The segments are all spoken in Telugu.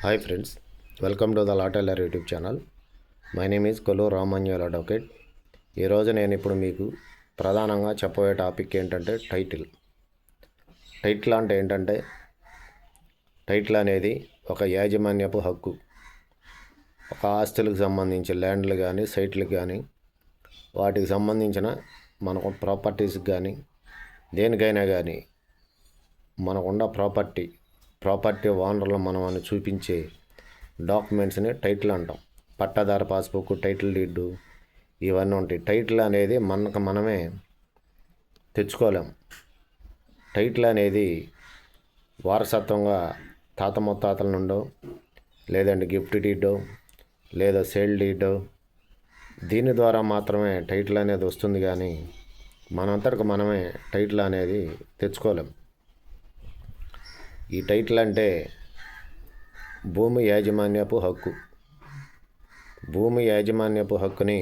Hi friends, welcome to the law tailor YouTube channel. My name is Kolluru Ramanjal advocate. ఈరోజు నేను ఇప్పుడు మీకు ప్రధానంగా చెప్పబోయే టాపిక్ ఏంటంటే టైటిల్. టైటిల్ అంటే ఏంటంటే, టైటిల్ అనేది ఒక యాజమాన్యపు హక్కు. ఒక ఆస్తులకు సంబంధించి ల్యాండ్లు కానీ, సైట్లకు కానీ, వాటికి సంబంధించిన మనకు ప్రాపర్టీస్కి కానీ, దేనికైనా కానీ మనకున్న ప్రాపర్టీ ఓనర్లు మనం అని చూపించే డాక్యుమెంట్స్ని టైటిల్ అంటాం. పట్టాదారు పాస్బుక్, టైటిల్ డీడ్ ఇవన్నీ ఉంటాయి. టైటిల్ అనేది మనమే తెచ్చుకోలేం. టైటిల్ అనేది వారసత్వంగా తాత ముత్తాతల నుండో, లేదంటే గిఫ్ట్ డీడో, లేదా సేల్ డీడో, దీని ద్వారా మాత్రమే టైటిల్ అనేది వస్తుంది. కానీ మనంతటికి మనమే టైటిల్ అనేది తెచ్చుకోలేం. ఈ టైటిల్ అంటే భూమి యాజమాన్యపు హక్కు. భూమి యాజమాన్యపు హక్కుని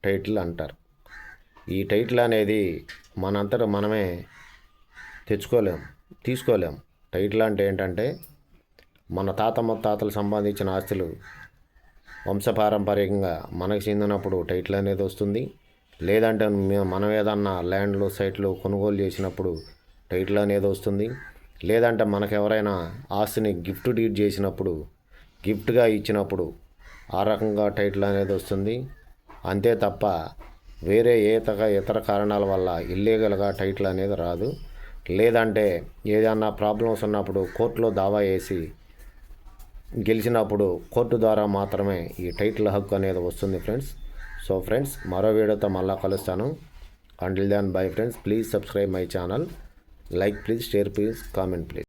టైటిల్ అంటారు. ఈ టైటిల్ అనేది మనంతట మనమే తీసుకోలేం. టైటిల్ అంటే ఏంటంటే, మన తాత ముత్తాతలు సంపాదించిన ఆస్తులు వంశపారంపర్యంగా మనకు చెందినప్పుడు టైటిల్ అనేది వస్తుంది. లేదంటే మనం ఏదన్నా ల్యాండ్లు, సైట్లు కొనుగోలు చేసినప్పుడు టైటిల్ అనేది వస్తుంది. లేదంటే మనకు ఎవరైనా ఆస్తిని గిఫ్ట్ డీడ్ చేసినప్పుడు, గిఫ్ట్గా ఇచ్చినప్పుడు ఆ రకంగా టైటిల్ అనేది వస్తుంది. అంతే తప్ప వేరే ఇతర కారణాల వల్ల ఇల్లీగల్గా టైటిల్ అనేది రాదు. లేదంటే ఏదన్నా ప్రాబ్లమ్స్ ఉన్నప్పుడు కోర్టులో దావా వేసి గెలిచినప్పుడు కోర్టు ద్వారా మాత్రమే ఈ టైటిల్ హక్కు అనేది వస్తుంది ఫ్రెండ్స్. సో ఫ్రెండ్స్, మరో వీడియోతో మళ్ళీ కలుస్తాను. Until then bye friends. Please subscribe my channel. Like please, share please, comment please.